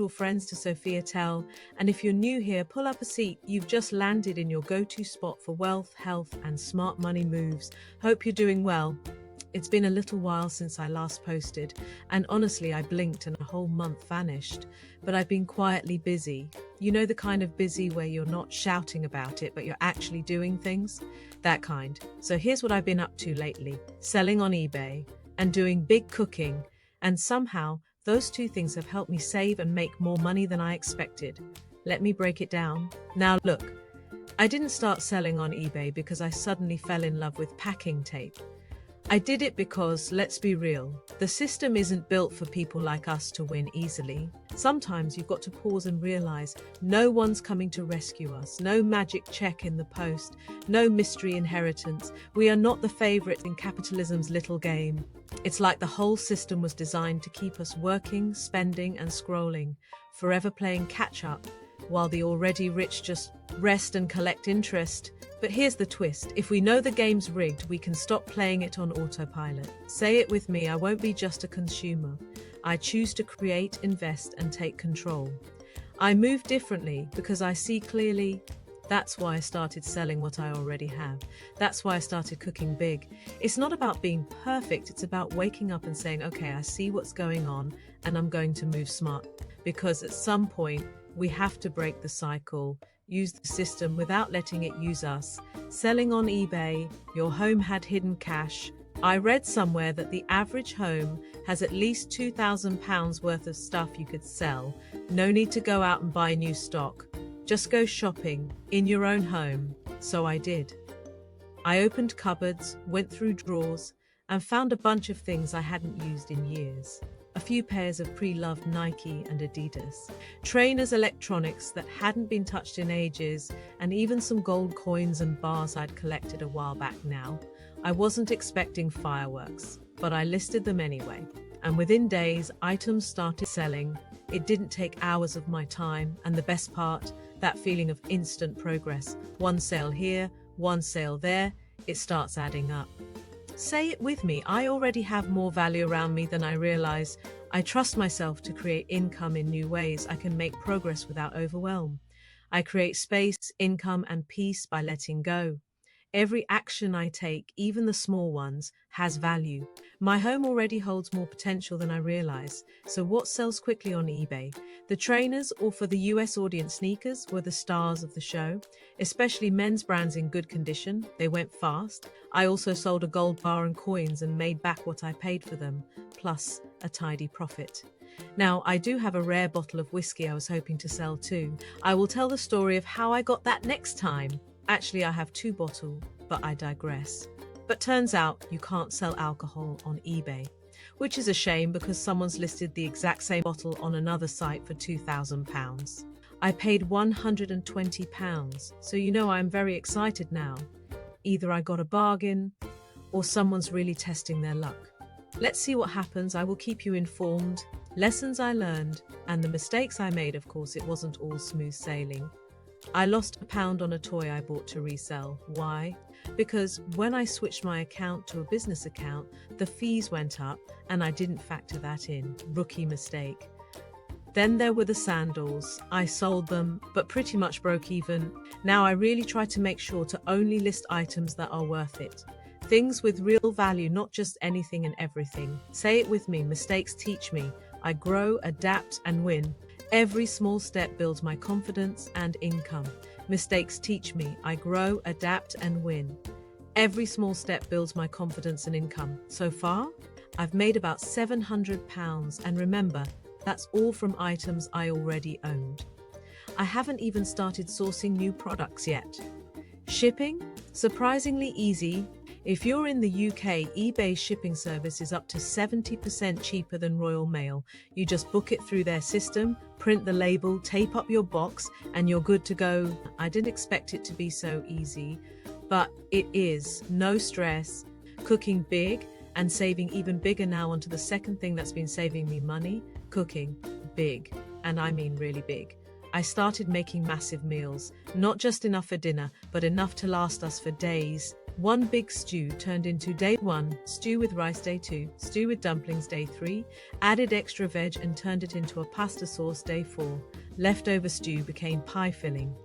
friends to Sophia Tell, and if you're new here, pull up a seat. You've just landed in your go-to spot for wealth, health, and smart money moves. Hope you're doing well. It's been a little while since I last posted, and honestly, I blinked and a whole month vanished. But I've been quietly busy. You know, the kind of busy where you're not shouting about it, but you're actually doing things? That kind. So here's what I've been up to lately: selling on eBay and doing big cooking. And somehow, those two things have helped me save and make more money than I expected. Let me break it down. Now look, I didn't start selling on eBay because I suddenly fell in love with packing tape. I did it because, let's be real, the system isn't built for people like us to win easily. Sometimes you've got to pause and realize no one's coming to rescue us. No magic check in the post, no mystery inheritance. We are not the favorites in capitalism's little game. It's like the whole system was designed to keep us working, spending, and scrolling, forever playing catch up, while the already rich just rest and collect interest. But here's the twist: if we know the game's rigged, we can stop playing it on autopilot. Say it with me: I won't be just a consumer. I choose to create, invest, and take control. I move differently because I see clearly. That's why I started selling what I already have. That's why I started cooking big. It's not about being perfect, it's about waking up and saying, okay, I see what's going on and I'm going to move smart. Because at some point, we have to break the cycle, use the system without letting it use us. Selling on eBay, your home had hidden cash. I read somewhere that the average home has at least £2,000 worth of stuff you could sell. No need to go out and buy new stock. Just go shopping in your own home. So I did. I opened cupboards, went through drawers, and found a bunch of things I hadn't used in years. A few pairs of pre-loved Nike and Adidas, trainers, electronics that hadn't been touched in ages, and even some gold coins and bars I'd collected a while back now. I wasn't expecting fireworks, but I listed them anyway. And within days, items started selling. It didn't take hours of my time, and the best part, that feeling of instant progress. One sale here, one sale there, it starts adding up. Say it with me: I already have more value around me than I realize. I trust myself to create income in new ways. I can make progress without overwhelm. I create space, income, and peace by letting go. Every action I take, even the small ones, has value. My home already holds more potential than I realize. So what sells quickly on eBay? The trainers, or for the US audience, sneakers, were the stars of the show, especially men's brands in good condition. They went fast. I also sold a gold bar and coins and made back what I paid for them, plus a tidy profit. Now, I do have a rare bottle of whiskey I was hoping to sell too. I will tell the story of how I got that next time. Actually, I have 2 bottles, but I digress. But turns out you can't sell alcohol on eBay, which is a shame because someone's listed the exact same bottle on another site for £2,000. I paid £120, so you know I'm very excited now. Either I got a bargain or someone's really testing their luck. Let's see what happens. I will keep you informed. Lessons I learned and the mistakes I made. Of course, it wasn't all smooth sailing. I lost £1 on a toy I bought to resell. Why? Because when I switched my account to a business account, the fees went up and I didn't factor that in. Rookie mistake. Then there were the sandals. I sold them, but pretty much broke even. Now I really try to make sure to only list items that are worth it. Things with real value, not just anything and everything. Say it with me: mistakes teach me. I grow, adapt, and win. Every small step builds my confidence and income. Mistakes teach me. I grow, adapt, and win. Every small step builds my confidence and income. So far, I've made about £700, and remember, that's all from items I already owned. I haven't even started sourcing new products yet. Shipping? Surprisingly easy. If you're in the UK, eBay's shipping service is up to 70% cheaper than Royal Mail. You just book it through their system, print the label, tape up your box, and you're good to go. I didn't expect it to be so easy, but it is. No stress. Cooking big and saving even bigger now. Onto the second thing that's been saving me money: cooking big. And I mean really big. I started making massive meals, not just enough for dinner, but enough to last us for days. One big stew turned into day 1, stew with rice day 2, stew with dumplings day 3, added extra veg and turned it into a pasta sauce day 4. Leftover stew became pie filling.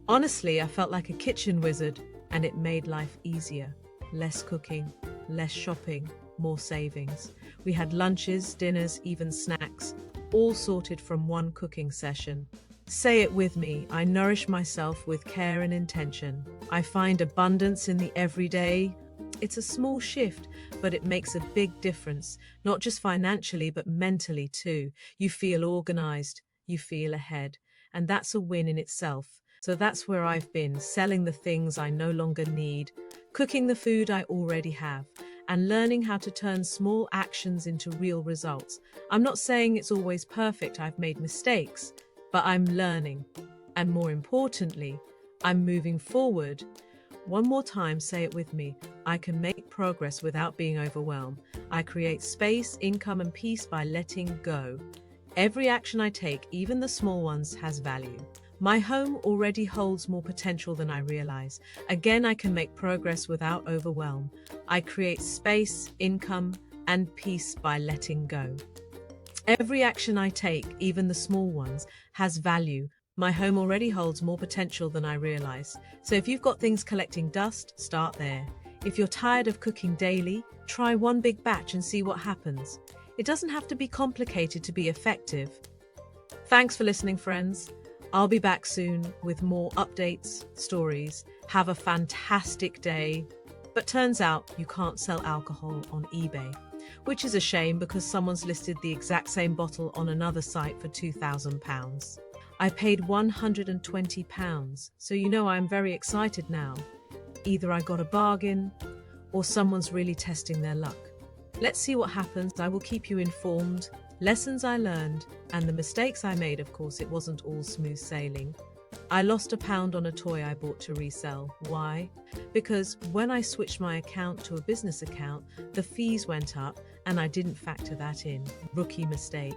Honestly, I felt like a kitchen wizard, and it made life easier. Less cooking, less shopping, more savings. We had lunches, dinners, even snacks, all sorted from one cooking session. Say it with me, I nourish myself with care and intention. I find abundance in the everyday. It's a small shift, but it makes a big difference, not just financially, but mentally too. You feel organized, you feel ahead, and that's a win in itself. So that's where I've been, selling the things I no longer need, cooking the food I already have, and learning how to turn small actions into real results. I'm not saying it's always perfect, I've made mistakes, but I'm learning. And more importantly, I'm moving forward. One more time, say it with me. I can make progress without being overwhelmed. I create space, income, and peace by letting go. Every action I take, even the small ones, has value. My home already holds more potential than I realize. Again, I can make progress without overwhelm. I create space, income, and peace by letting go. Every action I take, even the small ones, has value. My home already holds more potential than I realize. So if you've got things collecting dust, start there. If you're tired of cooking daily, try one big batch and see what happens. It doesn't have to be complicated to be effective. Thanks for listening, friends. I'll be back soon with more updates, stories. Have a fantastic day. But turns out you can't sell alcohol on eBay, which is a shame because someone's listed the exact same bottle on another site for £2,000. I paid £120, so you know I'm very excited now. Either I got a bargain or someone's really testing their luck. Let's see what happens. I will keep you informed. Lessons I learned and the mistakes I made, of course, it wasn't all smooth sailing. I lost £1 on a toy I bought to resell. Why? Because when I switched my account to a business account, the fees went up and I didn't factor that in. Rookie mistake.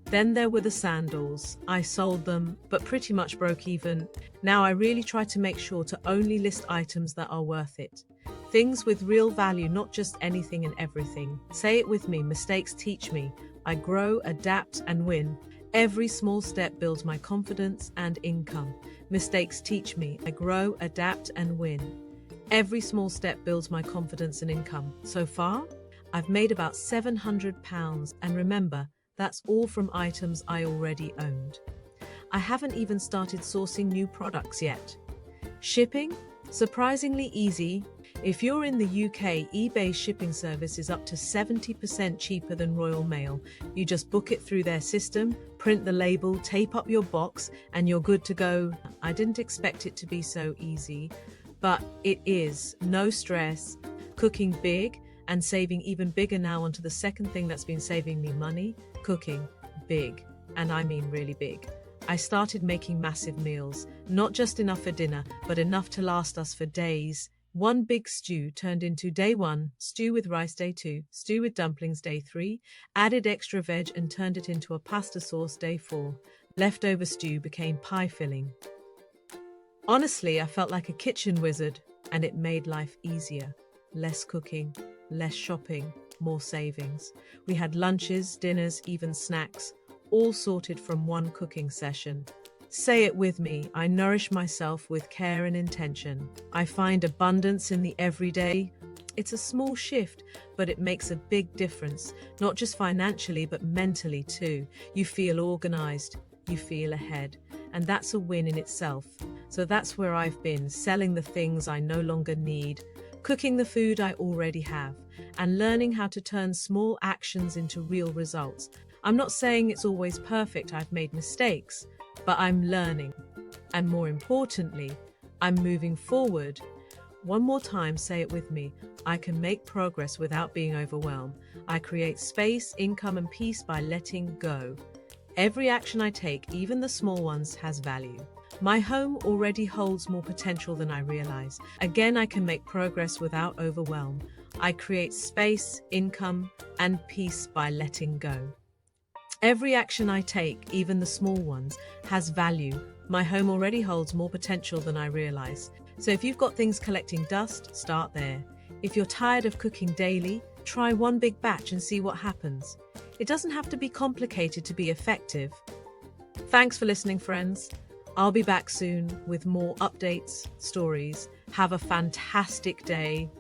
Then there were the sandals. I sold them, but pretty much broke even. Now I really try to make sure to only list items that are worth it. Things with real value, not just anything and everything. Say it with me, mistakes teach me. I grow, adapt, and win. Every small step builds my confidence and income. Mistakes teach me. I grow, adapt, and win. Every small step builds my confidence and income. So far, I've made about £700, and remember, that's all from items I already owned. I haven't even started sourcing new products yet. Shipping? Surprisingly easy. If you're in the UK, eBay shipping service is up to 70% cheaper than Royal Mail. You just book it through their system, print the label, tape up your box, and you're good to go. I didn't expect it to be so easy, but it is. No stress. Cooking big and saving even bigger now onto the second thing that's been saving me money. Cooking big, and I mean really big. I started making massive meals, not just enough for dinner, but enough to last us for days. One big stew turned into day 1, stew with rice day 2, stew with dumplings day 3, added extra veg and turned it into a pasta sauce day 4. Leftover stew became pie filling. Honestly, I felt like a kitchen wizard, and it made life easier. Less cooking, less shopping, more savings. We had lunches, dinners, even snacks, all sorted from one cooking session. Say it with me, I nourish myself with care and intention. I find abundance in the everyday. It's a small shift, but it makes a big difference, not just financially, but mentally too. You feel organized, you feel ahead, and that's a win in itself. So that's where I've been, selling the things I no longer need, cooking the food I already have, and learning how to turn small actions into real results. I'm not saying it's always perfect, I've made mistakes, but I'm learning. And more importantly, I'm moving forward. One more time, say it with me. I can make progress without being overwhelmed. I create space, income, and peace by letting go. Every action I take, even the small ones, has value. My home already holds more potential than I realize. Again, I can make progress without overwhelm. I create space, income, and peace by letting go. Every action I take, even the small ones, has value. My home already holds more potential than I realize. So if you've got things collecting dust, start there. If you're tired of cooking daily, try one big batch and see what happens. It doesn't have to be complicated to be effective. Thanks for listening, friends. I'll be back soon with more updates, stories. Have a fantastic day.